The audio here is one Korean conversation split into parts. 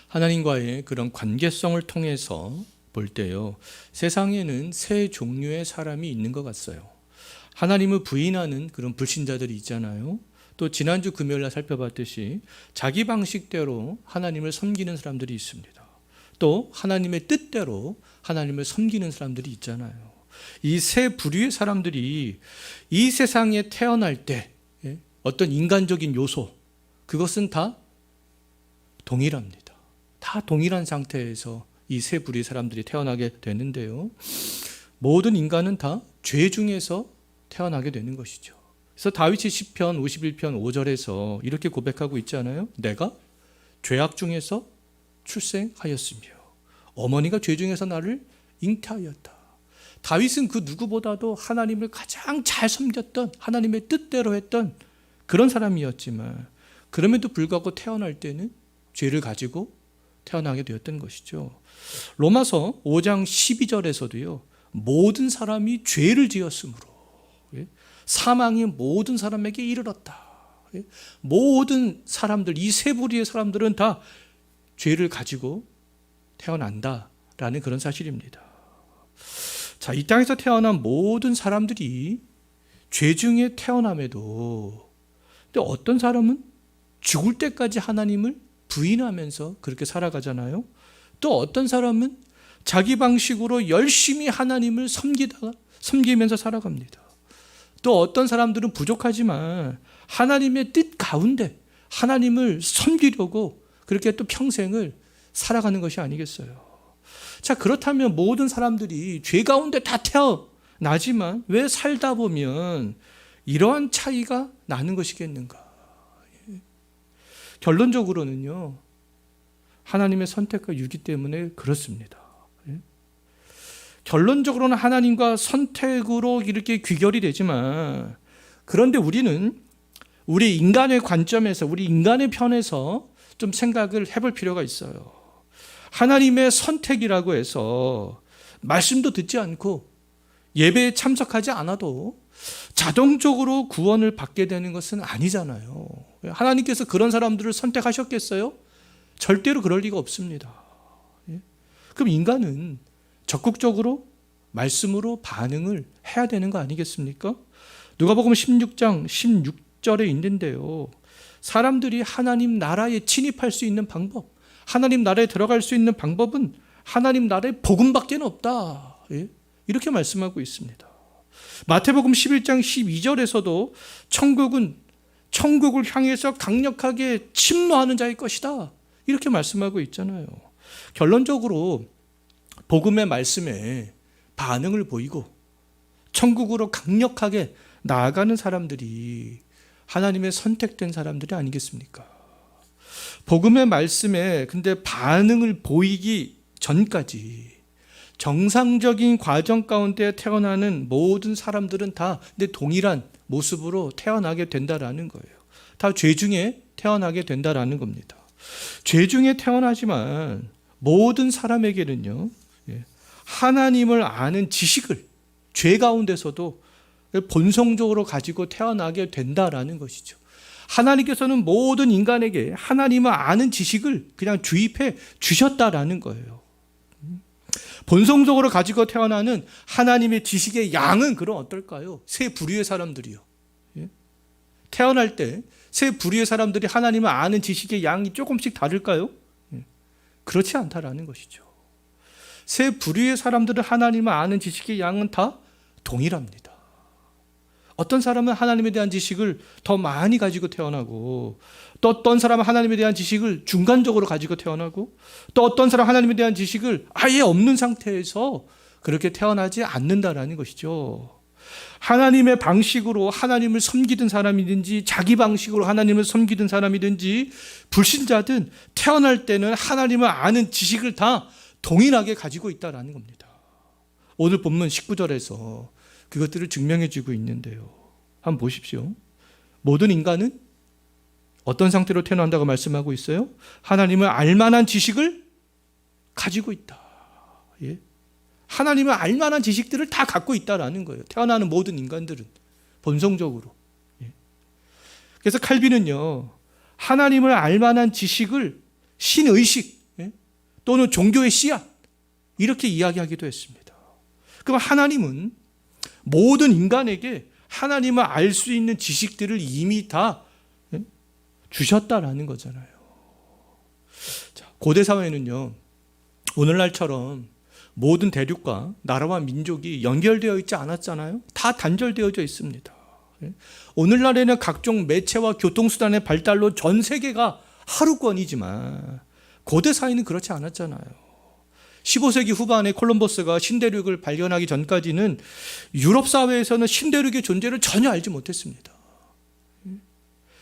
하나님과의 그런 관계성을 통해서 볼 때요, 세상에는 세 종류의 사람이 있는 것 같아요. 하나님을 부인하는 그런 불신자들이 있잖아요. 또 지난주 금요일날 살펴봤듯이 자기 방식대로 하나님을 섬기는 사람들이 있습니다. 또 하나님의 뜻대로 하나님을 섬기는 사람들이 있잖아요. 이 세 부류의 사람들이 이 세상에 태어날 때 어떤 인간적인 요소, 그것은 다 동일합니다. 다 동일한 상태에서 이 세 부류의 사람들이 태어나게 되는데요, 모든 인간은 다 죄 중에서 태어나게 되는 것이죠. 그래서 다윗이 시편 51편 5절에서 이렇게 고백하고 있잖아요. 내가 죄악 중에서 출생하였으며 어머니가 죄 중에서 나를 잉태하였다. 다윗은 그 누구보다도 하나님을 가장 잘 섬겼던, 하나님의 뜻대로 했던 그런 사람이었지만, 그럼에도 불구하고 태어날 때는 죄를 가지고 태어나게 되었던 것이죠. 로마서 5장 12절에서도요, 모든 사람이 죄를 지었으므로 사망이 모든 사람에게 이르렀다. 모든 사람들, 이 세 부류의 사람들은 다 죄를 가지고 태어난다라는 그런 사실입니다. 자, 이 땅에서 태어난 모든 사람들이 죄 중에 태어남에도, 근데 어떤 사람은 죽을 때까지 하나님을 부인하면서 그렇게 살아가잖아요. 또 어떤 사람은 자기 방식으로 열심히 하나님을 섬기면서 살아갑니다. 또 어떤 사람들은 부족하지만 하나님의 뜻 가운데 하나님을 섬기려고 그렇게 또 평생을 살아가는 것이 아니겠어요. 자, 그렇다면 모든 사람들이 죄 가운데 다 태어나지만 왜 살다 보면 이러한 차이가 나는 것이겠는가? 결론적으로는요, 하나님의 선택과 유기 때문에 그렇습니다. 결론적으로는 하나님과 선택으로 이렇게 귀결이 되지만, 그런데 우리는 우리 인간의 관점에서, 우리 인간의 편에서 좀 생각을 해볼 필요가 있어요. 하나님의 선택이라고 해서 말씀도 듣지 않고 예배에 참석하지 않아도 자동적으로 구원을 받게 되는 것은 아니잖아요. 하나님께서 그런 사람들을 선택하셨겠어요? 절대로 그럴 리가 없습니다. 그럼 인간은 적극적으로 말씀으로 반응을 해야 되는 거 아니겠습니까? 누가복음 16장 16절에 있는데요, 사람들이 하나님 나라에 진입할 수 있는 방법, 하나님 나라에 들어갈 수 있는 방법은 하나님 나라의 복음밖에 없다, 이렇게 말씀하고 있습니다. 마태복음 11장 12절에서도 천국은 천국을 향해서 강력하게 침노하는 자의 것이다, 이렇게 말씀하고 있잖아요. 결론적으로 복음의 말씀에 반응을 보이고 천국으로 강력하게 나아가는 사람들이 하나님의 선택된 사람들이 아니겠습니까? 복음의 말씀에 근데 반응을 보이기 전까지 정상적인 과정 가운데 태어나는 모든 사람들은 다 근데 동일한 모습으로 태어나게 된다라는 거예요. 다 죄 중에 태어나게 된다라는 겁니다. 죄 중에 태어나지만 모든 사람에게는요, 하나님을 아는 지식을 죄 가운데서도 본성적으로 가지고 태어나게 된다라는 것이죠. 하나님께서는 모든 인간에게 하나님을 아는 지식을 그냥 주입해 주셨다라는 거예요. 본성적으로 가지고 태어나는 하나님의 지식의 양은 그럼 어떨까요? 세 부류의 사람들이요. 태어날 때 세 부류의 사람들이 하나님을 아는 지식의 양이 조금씩 다를까요? 그렇지 않다라는 것이죠. 세 부류의 사람들은 하나님을 아는 지식의 양은 다 동일합니다. 어떤 사람은 하나님에 대한 지식을 더 많이 가지고 태어나고, 또 어떤 사람은 하나님에 대한 지식을 중간적으로 가지고 태어나고, 또 어떤 사람은 하나님에 대한 지식을 아예 없는 상태에서 그렇게 태어나지 않는다라는 것이죠. 하나님의 방식으로 하나님을 섬기던 사람이든지 자기 방식으로 하나님을 섬기던 사람이든지 불신자든 태어날 때는 하나님을 아는 지식을 다 동일하게 가지고 있다는 겁니다. 오늘 본문 19절에서 그것들을 증명해 주고 있는데요, 한번 보십시오. 모든 인간은 어떤 상태로 태어난다고 말씀하고 있어요? 하나님을 알만한 지식을 가지고 있다. 하나님을 알만한 지식들을 다 갖고 있다라는 거예요. 태어나는 모든 인간들은 본성적으로. 그래서 칼빈은요, 하나님을 알만한 지식을 신의식, 또는 종교의 씨앗, 이렇게 이야기하기도 했습니다. 그럼 하나님은 모든 인간에게 하나님을 알 수 있는 지식들을 이미 다 주셨다라는 거잖아요. 자, 고대 사회는요, 오늘날처럼 모든 대륙과 나라와 민족이 연결되어 있지 않았잖아요. 다 단절되어져 있습니다. 오늘날에는 각종 매체와 교통수단의 발달로 전 세계가 하루권이지만 고대 사회는 그렇지 않았잖아요. 15세기 후반에 콜럼버스가 신대륙을 발견하기 전까지는 유럽 사회에서는 신대륙의 존재를 전혀 알지 못했습니다.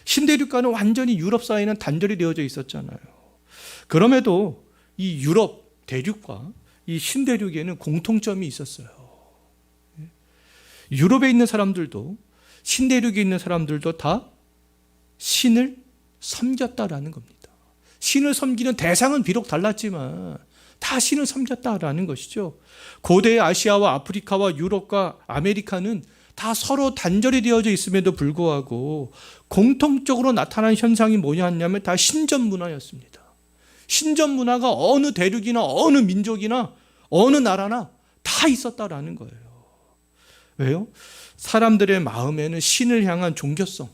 신대륙과는 완전히 유럽 사회는 단절이 되어져 있었잖아요. 그럼에도 이 유럽 대륙과 이 신대륙에는 공통점이 있었어요. 유럽에 있는 사람들도 신대륙에 있는 사람들도 다 신을 섬겼다라는 겁니다. 신을 섬기는 대상은 비록 달랐지만 다 신을 섬겼다라는 것이죠. 고대의 아시아와 아프리카와 유럽과 아메리카는 다 서로 단절이 되어져 있음에도 불구하고 공통적으로 나타난 현상이 뭐냐면 다 신전 문화였습니다. 신전 문화가 어느 대륙이나 어느 민족이나 어느 나라나 다 있었다라는 거예요. 왜요? 사람들의 마음에는 신을 향한 종교성,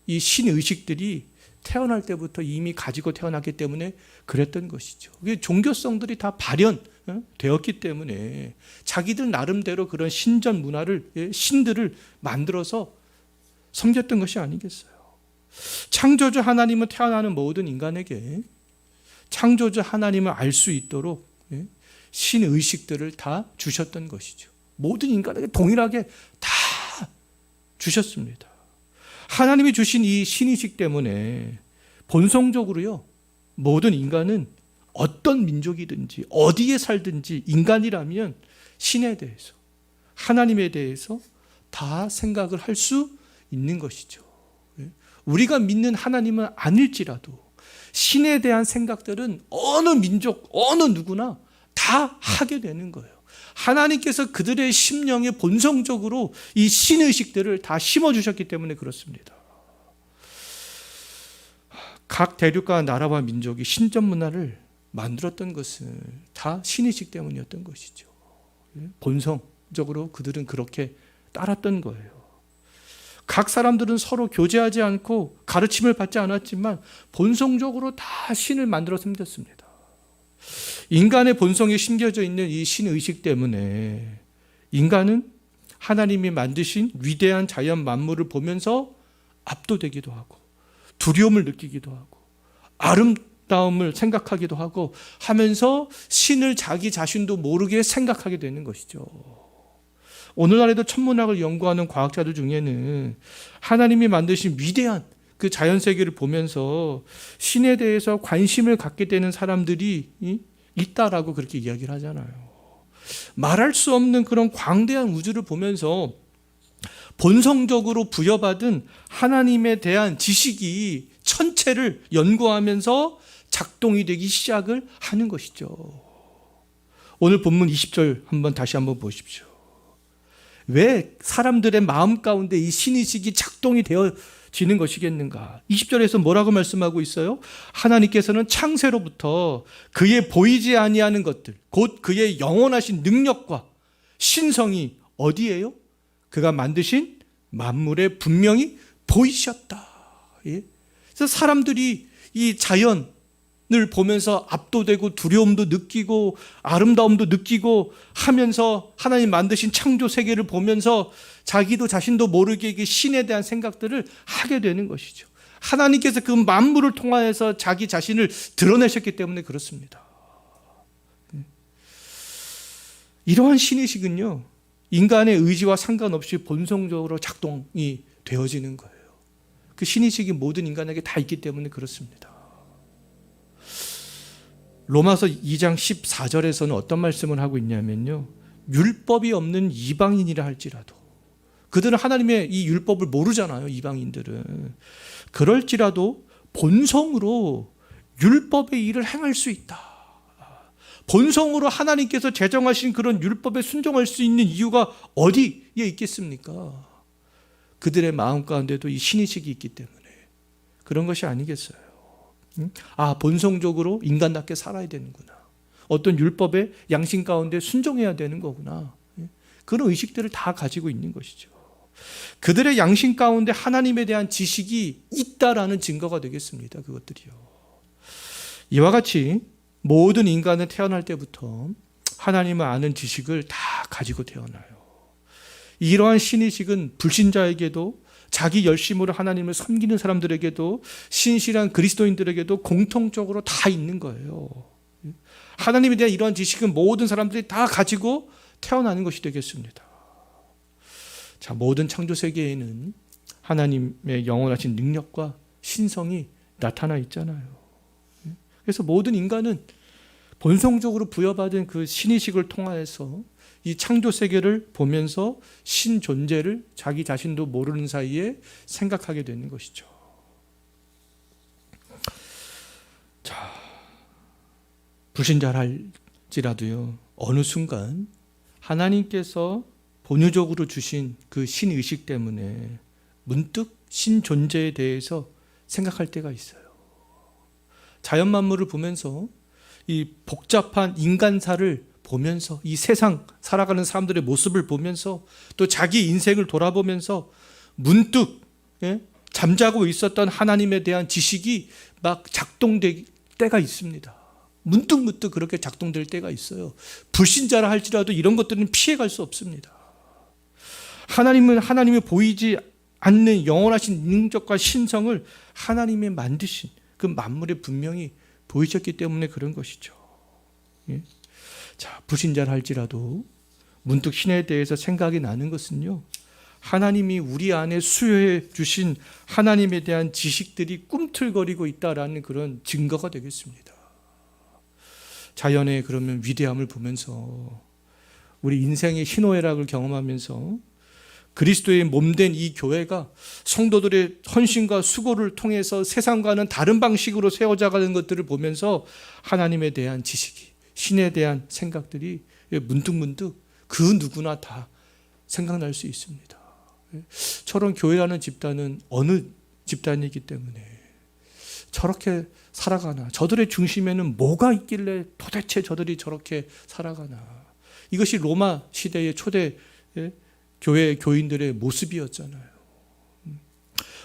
이 신의식들이 태어날 때부터 이미 가지고 태어났기 때문에 그랬던 것이죠. 종교성들이 다 발현되었기 때문에 자기들 나름대로 그런 신전 문화를, 신들을 만들어서 섬겼던 것이 아니겠어요. 창조주 하나님은 태어나는 모든 인간에게 창조주 하나님을 알 수 있도록 신의식들을 다 주셨던 것이죠. 모든 인간에게 동일하게 다 주셨습니다. 하나님이 주신 이 신의식 때문에 본성적으로요, 모든 인간은 어떤 민족이든지 어디에 살든지 인간이라면 신에 대해서, 하나님에 대해서 다 생각을 할 수 있는 것이죠. 우리가 믿는 하나님은 아닐지라도 신에 대한 생각들은 어느 민족, 어느 누구나 다 하게 되는 거예요. 하나님께서 그들의 심령에 본성적으로 이 신의식들을 다 심어주셨기 때문에 그렇습니다. 각 대륙과 나라와 민족이 신전 문화를 만들었던 것은 다 신의식 때문이었던 것이죠. 본성적으로 그들은 그렇게 따랐던 거예요. 각 사람들은 서로 교제하지 않고 가르침을 받지 않았지만 본성적으로 다 신을 만들어 섬겼습니다. 인간의 본성에 심겨져 있는 이 신의식 때문에 인간은 하나님이 만드신 위대한 자연 만물을 보면서 압도되기도 하고 두려움을 느끼기도 하고 아름다움을 생각하기도 하고 하면서 신을 자기 자신도 모르게 생각하게 되는 것이죠. 오늘날에도 천문학을 연구하는 과학자들 중에는 하나님이 만드신 위대한 그 자연세계를 보면서 신에 대해서 관심을 갖게 되는 사람들이 있다라고 그렇게 이야기를 하잖아요. 말할 수 없는 그런 광대한 우주를 보면서 본성적으로 부여받은 하나님에 대한 지식이 천체를 연구하면서 작동이 되기 시작을 하는 것이죠. 오늘 본문 20절 다시 한번 보십시오. 왜 사람들의 마음 가운데 이 신의식이 작동이 되어지는 것이겠는가? 20절에서 뭐라고 말씀하고 있어요? 하나님께서는 창세로부터 그의 보이지 아니하는 것들, 곧 그의 영원하신 능력과 신성이 어디예요? 그가 만드신 만물에 분명히 보이셨다. 그래서 사람들이 이 자연을 보면서 압도되고 두려움도 느끼고 아름다움도 느끼고 하면서 하나님 만드신 창조 세계를 보면서 자기도 자신도 모르게 신에 대한 생각들을 하게 되는 것이죠. 하나님께서 그 만물을 통하여서 자기 자신을 드러내셨기 때문에 그렇습니다. 이러한 신의식은요, 인간의 의지와 상관없이 본성적으로 작동이 되어지는 거예요. 그 신의식이 모든 인간에게 다 있기 때문에 그렇습니다. 로마서 2장 14절에서는 어떤 말씀을 하고 있냐면요, 율법이 없는 이방인이라 할지라도, 그들은 하나님의 이 율법을 모르잖아요. 이방인들은. 그럴지라도 본성으로 율법의 일을 행할 수 있다. 본성으로 하나님께서 제정하신 그런 율법에 순종할 수 있는 이유가 어디에 있겠습니까? 그들의 마음 가운데도 이 신의식이 있기 때문에 그런 것이 아니겠어요. 본성적으로 인간답게 살아야 되는구나. 어떤 율법의 양심 가운데 순종해야 되는 거구나. 그런 의식들을 다 가지고 있는 것이죠. 그들의 양심 가운데 하나님에 대한 지식이 있다라는 증거가 되겠습니다. 그것들이요. 이와 같이 모든 인간은 태어날 때부터 하나님을 아는 지식을 다 가지고 태어나요. 이러한 신의식은 불신자에게도 자기 열심으로 하나님을 섬기는 사람들에게도 신실한 그리스도인들에게도 공통적으로 다 있는 거예요. 하나님에 대한 이러한 지식은 모든 사람들이 다 가지고 태어나는 것이 되겠습니다. 자, 모든 창조 세계에는 하나님의 영원하신 능력과 신성이 나타나 있잖아요. 그래서 모든 인간은 본성적으로 부여받은 그 신의식을 통하여서 이 창조 세계를 보면서 신 존재를 자기 자신도 모르는 사이에 생각하게 되는 것이죠. 자, 불신자랄지라도요, 어느 순간 하나님께서 본유적으로 주신 그 신의식 때문에 문득 신 존재에 대해서 생각할 때가 있어요. 자연 만물을 보면서 이 복잡한 인간사를 보면서 이 세상 살아가는 사람들의 모습을 보면서 또 자기 인생을 돌아보면서 문득 잠자고 있었던 하나님에 대한 지식이 막 작동될 때가 있습니다. 문득 그렇게 작동될 때가 있어요. 불신자라 할지라도 이런 것들은 피해갈 수 없습니다. 하나님이 보이지 않는 영원하신 능력과 신성을 하나님이 만드신 그 만물에 분명히 보이셨기 때문에 그런 것이죠. 자, 불신자라 할지라도 문득 신에 대해서 생각이 나는 것은요, 하나님이 우리 안에 수여해 주신 하나님에 대한 지식들이 꿈틀거리고 있다라는 그런 증거가 되겠습니다. 자연의 그러면 위대함을 보면서 우리 인생의 희노애락을 경험하면서 그리스도의 몸된 이 교회가 성도들의 헌신과 수고를 통해서 세상과는 다른 방식으로 세워져가는 것들을 보면서 하나님에 대한 지식이, 신에 대한 생각들이 문득 그 누구나 다 생각날 수 있습니다. 저런 교회라는 집단은 어느 집단이기 때문에 저렇게 살아가나, 저들의 중심에는 뭐가 있길래 도대체 저들이 저렇게 살아가나. 이것이 로마 시대의 초대 교회 교인들의 모습이었잖아요.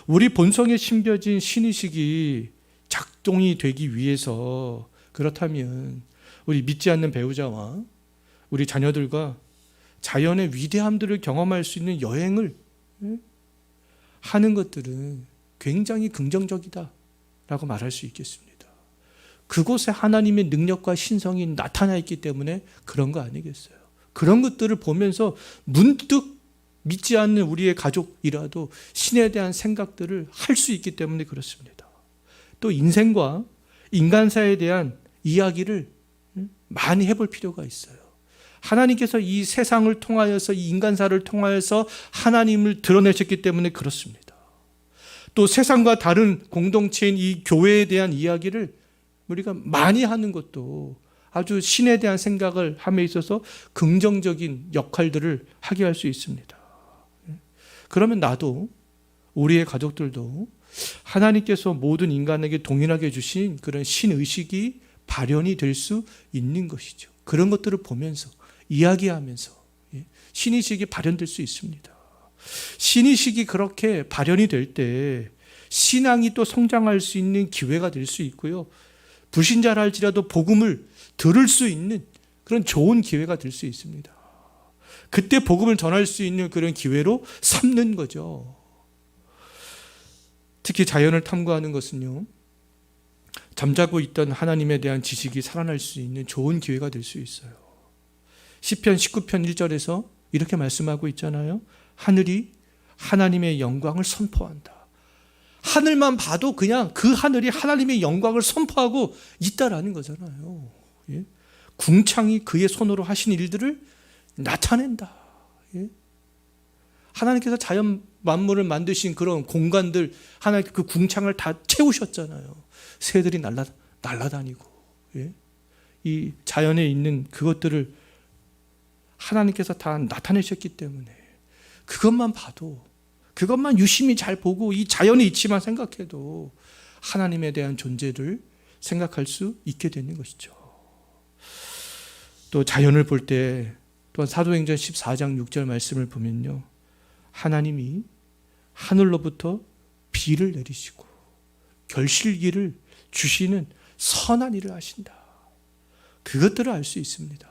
우리 본성에 심겨진 신의식이 작동이 되기 위해서, 그렇다면 우리 믿지 않는 배우자와 우리 자녀들과 자연의 위대함들을 경험할 수 있는 여행을 하는 것들은 굉장히 긍정적이다라고 말할 수 있겠습니다. 그곳에 하나님의 능력과 신성이 나타나 있기 때문에 그런 거 아니겠어요? 그런 것들을 보면서 문득 믿지 않는 우리의 가족이라도 신에 대한 생각들을 할 수 있기 때문에 그렇습니다. 또 인생과 인간사에 대한 이야기를 많이 해볼 필요가 있어요. 하나님께서 이 세상을 통하여서, 이 인간사를 통하여서 하나님을 드러내셨기 때문에 그렇습니다. 또 세상과 다른 공동체인 이 교회에 대한 이야기를 우리가 많이 하는 것도 아주 신에 대한 생각을 함에 있어서 긍정적인 역할들을 하게 할 수 있습니다. 그러면 나도, 우리의 가족들도 하나님께서 모든 인간에게 동일하게 주신 그런 신의식이 발현이 될 수 있는 것이죠. 그런 것들을 보면서, 이야기하면서 신의식이 발현될 수 있습니다. 신의식이 그렇게 발현이 될 때 신앙이 또 성장할 수 있는 기회가 될 수 있고요, 불신자라 할지라도 복음을 들을 수 있는 그런 좋은 기회가 될 수 있습니다. 그때 복음을 전할 수 있는 그런 기회로 삼는 거죠. 특히 자연을 탐구하는 것은요, 잠자고 있던 하나님에 대한 지식이 살아날 수 있는 좋은 기회가 될 수 있어요. 시편 19편 1절에서 이렇게 말씀하고 있잖아요. 하늘이 하나님의 영광을 선포한다. 하늘만 봐도 그냥 그 하늘이 하나님의 영광을 선포하고 있다라는 거잖아요. 예? 궁창이 그의 손으로 하신 일들을 나타낸다. 예? 하나님께서 자연 만물을 만드신 그런 공간들, 하나님 그 궁창을 다 채우셨잖아요. 새들이 날아다니고, 예? 이 자연에 있는 그것들을 하나님께서 다 나타내셨기 때문에 그것만 봐도, 그것만 유심히 잘 보고 이 자연의 이치만 생각해도 하나님에 대한 존재를 생각할 수 있게 되는 것이죠. 또 자연을 볼 때 또한 사도행전 14장 6절 말씀을 보면요, 하나님이 하늘로부터 비를 내리시고 결실기를 주시는 선한 일을 하신다. 그것들을 알 수 있습니다.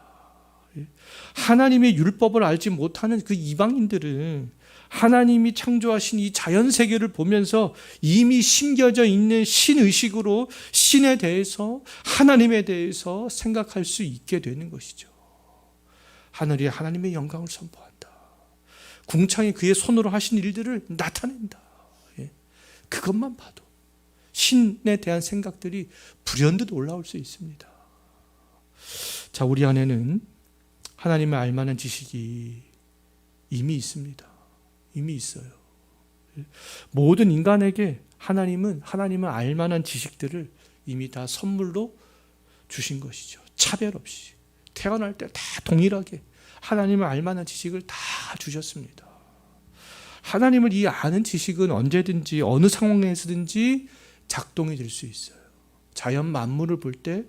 하나님의 율법을 알지 못하는 그 이방인들은 하나님이 창조하신 이 자연 세계를 보면서 이미 심겨져 있는 신의식으로 신에 대해서, 하나님에 대해서 생각할 수 있게 되는 것이죠. 하늘이 하나님의 영광을 선포한다. 궁창이 그의 손으로 하신 일들을 나타낸다. 그것만 봐도 신에 대한 생각들이 불현듯 올라올 수 있습니다. 자, 우리 안에는 하나님을 알만한 지식이 이미 있습니다. 이미 있어요. 모든 인간에게 하나님을 알만한 지식들을 이미 다 선물로 주신 것이죠. 차별 없이 태어날 때 다 동일하게 하나님을 알만한 지식을 다 주셨습니다. 하나님을 이 아는 지식은 언제든지 어느 상황에서든지 작동이 될 수 있어요. 자연 만물을 볼 때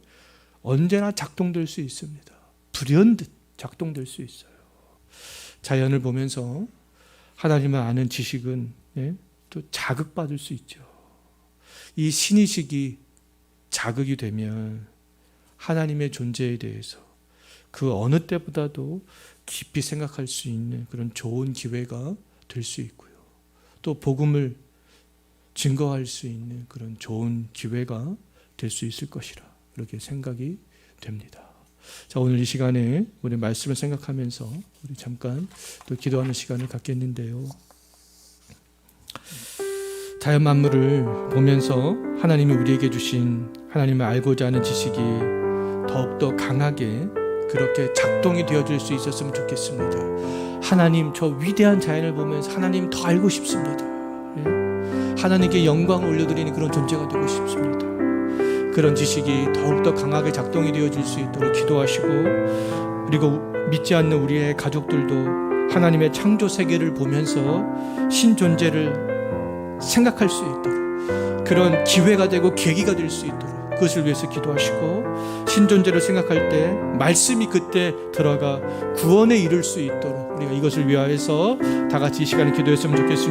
언제나 작동될 수 있습니다. 불현듯 작동될 수 있어요. 자연을 보면서 하나님을 아는 지식은 또 자극받을 수 있죠. 이 신의식이 자극이 되면 하나님의 존재에 대해서 그 어느 때보다도 깊이 생각할 수 있는 그런 좋은 기회가 될 수 있고요. 또 복음을 증거할 수 있는 그런 좋은 기회가 될 수 있을 것이라 이렇게 생각이 됩니다. 자, 오늘 이 시간에 우리 말씀을 생각하면서 우리 잠깐 또 기도하는 시간을 갖겠는데요. 자연 만물을 보면서 하나님이 우리에게 주신 하나님을 알고자 하는 지식이 더욱더 강하게 그렇게 작동이 되어질 수 있었으면 좋겠습니다. 하나님, 저 위대한 자연을 보면서 하나님 더 알고 싶습니다. 하나님께 영광을 올려드리는 그런 존재가 되고 싶습니다. 그런 지식이 더욱더 강하게 작동이 되어질 수 있도록 기도하시고, 그리고 믿지 않는 우리의 가족들도 하나님의 창조 세계를 보면서 신존재를 생각할 수 있도록 그런 기회가 되고 계기가 될 수 있도록 그것을 위해서 기도하시고, 신존재를 생각할 때 말씀이 그때 들어가 구원에 이를 수 있도록 우리가 이것을 위하여서 다 같이 이 시간에 기도했으면 좋겠습니다.